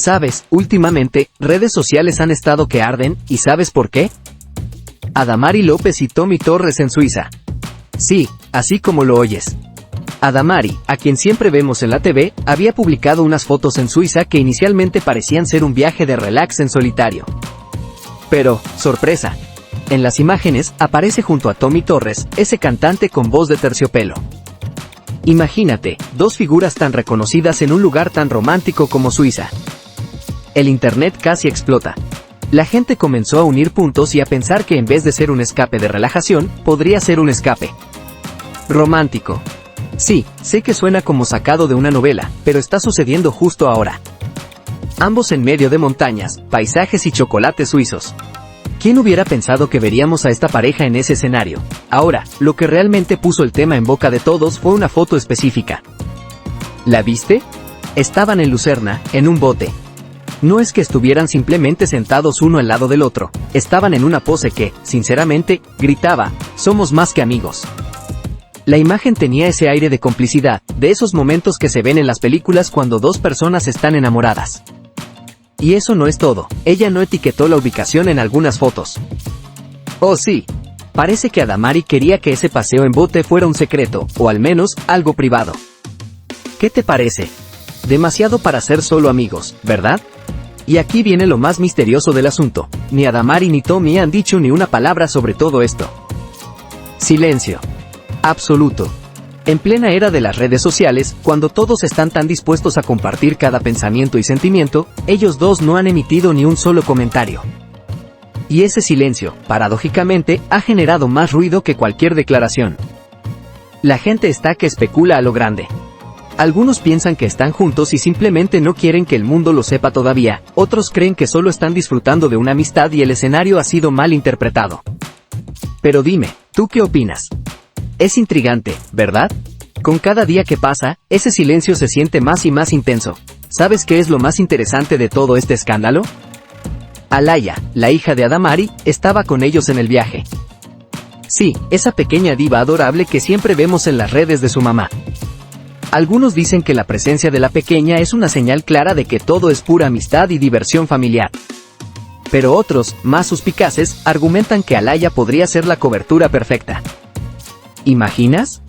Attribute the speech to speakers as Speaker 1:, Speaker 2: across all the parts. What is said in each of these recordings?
Speaker 1: Sabes, últimamente, redes sociales han estado que arden, ¿y sabes por qué? Adamari López y Tommy Torres en Suiza. Sí, así como lo oyes. Adamari, a quien siempre vemos en la TV, había publicado unas fotos en Suiza que inicialmente parecían ser un viaje de relax en solitario. Pero, sorpresa. En las imágenes, aparece junto a Tommy Torres, ese cantante con voz de terciopelo. Imagínate, dos figuras tan reconocidas en un lugar tan romántico como Suiza. El internet casi explota. La gente comenzó a unir puntos y a pensar que en vez de ser un escape de relajación, podría ser un escape romántico. Sí, sé que suena como sacado de una novela, pero está sucediendo justo ahora. Ambos en medio de montañas, paisajes y chocolates suizos. ¿Quién hubiera pensado que veríamos a esta pareja en ese escenario? Ahora, lo que realmente puso el tema en boca de todos fue una foto específica. ¿La viste? Estaban en Lucerna, en un bote. No es que estuvieran simplemente sentados uno al lado del otro, estaban en una pose que, sinceramente, gritaba, somos más que amigos. La imagen tenía ese aire de complicidad, de esos momentos que se ven en las películas cuando dos personas están enamoradas. Y eso no es todo, ella no etiquetó la ubicación en algunas fotos. Oh sí, parece que Adamari quería que ese paseo en bote fuera un secreto, o al menos, algo privado. ¿Qué te parece? Demasiado para ser solo amigos, ¿verdad? Y aquí viene lo más misterioso del asunto, ni Adamari ni Tommy han dicho ni una palabra sobre todo esto. Silencio. Absoluto. En plena era de las redes sociales, cuando todos están tan dispuestos a compartir cada pensamiento y sentimiento, ellos dos no han emitido ni un solo comentario. Y ese silencio, paradójicamente, ha generado más ruido que cualquier declaración. La gente está que especula a lo grande. Algunos piensan que están juntos y simplemente no quieren que el mundo lo sepa todavía, otros creen que solo están disfrutando de una amistad y el escenario ha sido mal interpretado. Pero dime, ¿tú qué opinas? Es intrigante, ¿verdad? Con cada día que pasa, ese silencio se siente más y más intenso. ¿Sabes qué es lo más interesante de todo este escándalo? Alaya, la hija de Adamari, estaba con ellos en el viaje. Sí, esa pequeña diva adorable que siempre vemos en las redes de su mamá. Algunos dicen que la presencia de la pequeña es una señal clara de que todo es pura amistad y diversión familiar. Pero otros, más suspicaces, argumentan que Alaya podría ser la cobertura perfecta. ¿Imaginas?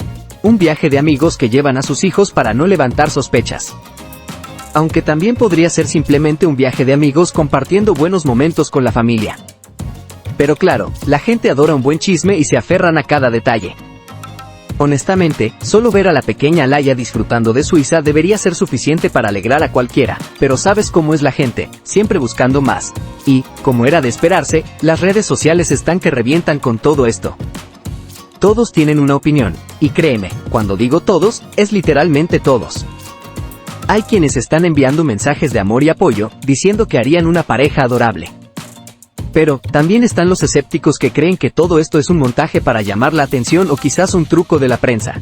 Speaker 1: Un viaje de amigos que llevan a sus hijos para no levantar sospechas. Aunque también podría ser simplemente un viaje de amigos compartiendo buenos momentos con la familia. Pero claro, la gente adora un buen chisme y se aferran a cada detalle. Honestamente, solo ver a la pequeña Alaya disfrutando de Suiza debería ser suficiente para alegrar a cualquiera, pero sabes cómo es la gente, siempre buscando más. Y, como era de esperarse, las redes sociales están que revientan con todo esto. Todos tienen una opinión, y créeme, cuando digo todos, es literalmente todos. Hay quienes están enviando mensajes de amor y apoyo, diciendo que harían una pareja adorable. Pero, también están los escépticos que creen que todo esto es un montaje para llamar la atención o quizás un truco de la prensa.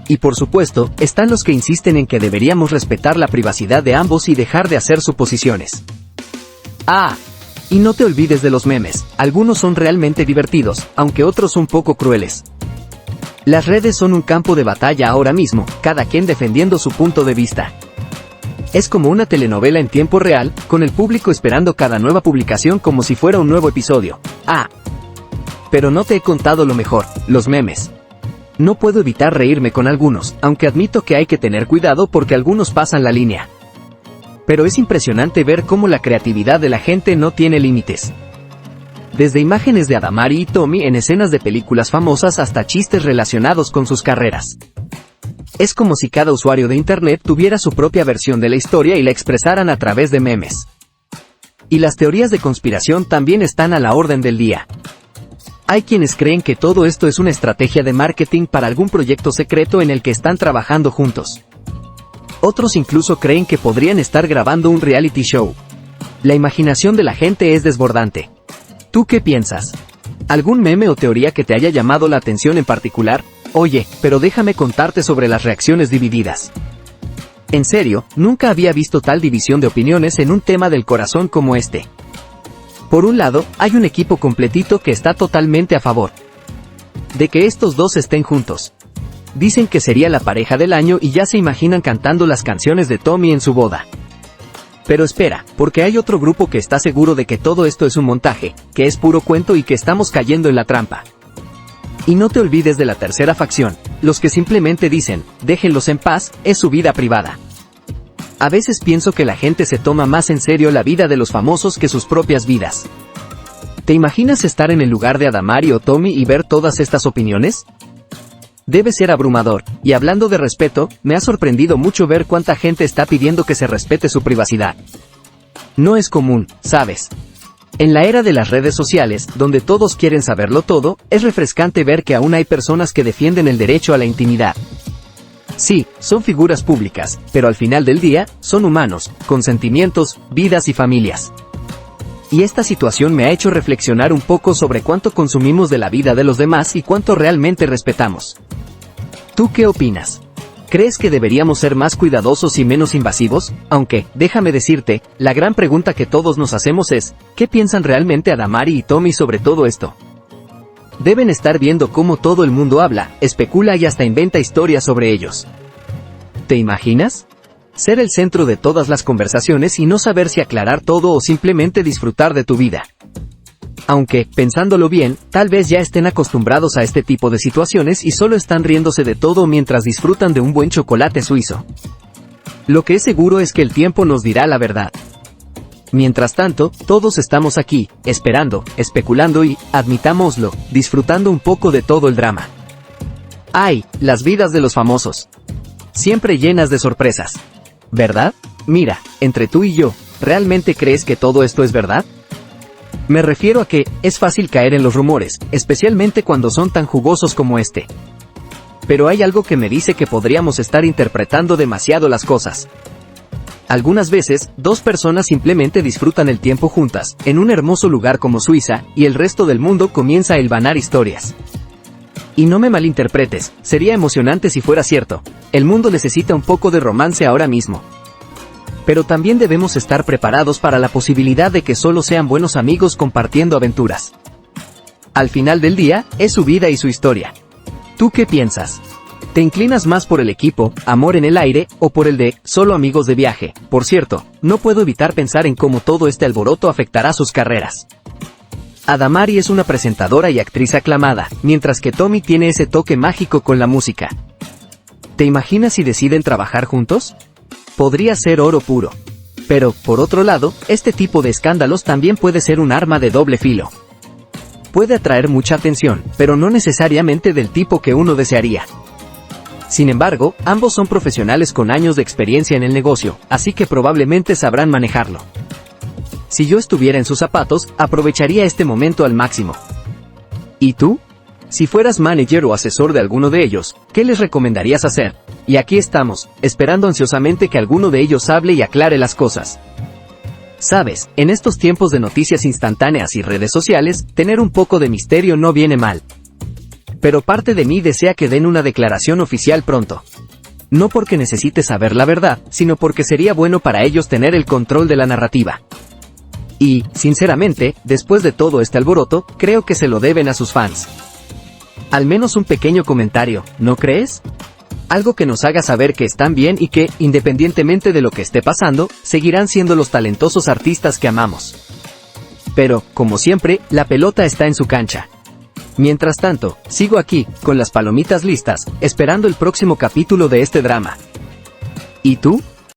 Speaker 1: Y por supuesto, están los que insisten en que deberíamos respetar la privacidad de ambos y dejar de hacer suposiciones. Ah, y no te olvides de los memes, algunos son realmente divertidos, aunque otros un poco crueles. Las redes son un campo de batalla ahora mismo, cada quien defendiendo su punto de vista. Es como una telenovela en tiempo real, con el público esperando cada nueva publicación como si fuera un nuevo episodio. Ah, pero no te he contado lo mejor, los memes. No puedo evitar reírme con algunos, aunque admito que hay que tener cuidado porque algunos pasan la línea. Pero es impresionante ver cómo la creatividad de la gente no tiene límites. Desde imágenes de Adamari y Tommy en escenas de películas famosas hasta chistes relacionados con sus carreras. Es como si cada usuario de internet tuviera su propia versión de la historia y la expresaran a través de memes. Y las teorías de conspiración también están a la orden del día. Hay quienes creen que todo esto es una estrategia de marketing para algún proyecto secreto en el que están trabajando juntos. Otros incluso creen que podrían estar grabando un reality show. La imaginación de la gente es desbordante. ¿Tú qué piensas? ¿Algún meme o teoría que te haya llamado la atención en particular? Oye, pero déjame contarte sobre las reacciones divididas. En serio, nunca había visto tal división de opiniones en un tema del corazón como este. Por un lado, hay un equipo completito que está totalmente a favor de que estos dos estén juntos. Dicen que sería la pareja del año y ya se imaginan cantando las canciones de Tommy en su boda. Pero espera, porque hay otro grupo que está seguro de que todo esto es un montaje, que es puro cuento y que estamos cayendo en la trampa. Y no te olvides de la tercera facción, los que simplemente dicen, déjenlos en paz, es su vida privada. A veces pienso que la gente se toma más en serio la vida de los famosos que sus propias vidas. ¿Te imaginas estar en el lugar de Adamari o Tommy y ver todas estas opiniones? Debe ser abrumador, y hablando de respeto, me ha sorprendido mucho ver cuánta gente está pidiendo que se respete su privacidad. No es común, ¿sabes? En la era de las redes sociales, donde todos quieren saberlo todo, es refrescante ver que aún hay personas que defienden el derecho a la intimidad. Sí, son figuras públicas, pero al final del día, son humanos, con sentimientos, vidas y familias. Y esta situación me ha hecho reflexionar un poco sobre cuánto consumimos de la vida de los demás y cuánto realmente respetamos. ¿Tú qué opinas? ¿Crees que deberíamos ser más cuidadosos y menos invasivos? Aunque, déjame decirte, la gran pregunta que todos nos hacemos es, ¿qué piensan realmente Adamari y Tommy sobre todo esto? Deben estar viendo cómo todo el mundo habla, especula y hasta inventa historias sobre ellos. ¿Te imaginas? Ser el centro de todas las conversaciones y no saber si aclarar todo o simplemente disfrutar de tu vida. Aunque, pensándolo bien, tal vez ya estén acostumbrados a este tipo de situaciones y solo están riéndose de todo mientras disfrutan de un buen chocolate suizo. Lo que es seguro es que el tiempo nos dirá la verdad. Mientras tanto, todos estamos aquí, esperando, especulando y, admitámoslo, disfrutando un poco de todo el drama. ¡Ay, las vidas de los famosos! Siempre llenas de sorpresas. ¿Verdad? Mira, entre tú y yo, ¿realmente crees que todo esto es verdad? Me refiero a que, es fácil caer en los rumores, especialmente cuando son tan jugosos como este. Pero hay algo que me dice que podríamos estar interpretando demasiado las cosas. Algunas veces, dos personas simplemente disfrutan el tiempo juntas, en un hermoso lugar como Suiza, y el resto del mundo comienza a hilvanar historias. Y no me malinterpretes, sería emocionante si fuera cierto, el mundo necesita un poco de romance ahora mismo. Pero también debemos estar preparados para la posibilidad de que solo sean buenos amigos compartiendo aventuras. Al final del día, es su vida y su historia. ¿Tú qué piensas? ¿Te inclinas más por el equipo, amor en el aire, o por el de, solo amigos de viaje? Por cierto, no puedo evitar pensar en cómo todo este alboroto afectará sus carreras. Adamari es una presentadora y actriz aclamada, mientras que Tommy tiene ese toque mágico con la música. ¿Te imaginas si deciden trabajar juntos? Podría ser oro puro. Pero, por otro lado, este tipo de escándalos también puede ser un arma de doble filo. Puede atraer mucha atención, pero no necesariamente del tipo que uno desearía. Sin embargo, ambos son profesionales con años de experiencia en el negocio, así que probablemente sabrán manejarlo. Si yo estuviera en sus zapatos, aprovecharía este momento al máximo. ¿Y tú? Si fueras manager o asesor de alguno de ellos, ¿qué les recomendarías hacer? Y aquí estamos, esperando ansiosamente que alguno de ellos hable y aclare las cosas. Sabes, en estos tiempos de noticias instantáneas y redes sociales, tener un poco de misterio no viene mal. Pero parte de mí desea que den una declaración oficial pronto. No porque necesite saber la verdad, sino porque sería bueno para ellos tener el control de la narrativa. Y, sinceramente, después de todo este alboroto, creo que se lo deben a sus fans. Al menos un pequeño comentario, ¿no crees? Algo que nos haga saber que están bien y que, independientemente de lo que esté pasando, seguirán siendo los talentosos artistas que amamos. Pero, como siempre, la pelota está en su cancha. Mientras tanto, sigo aquí, con las palomitas listas, esperando el próximo capítulo de este drama. ¿Y tú?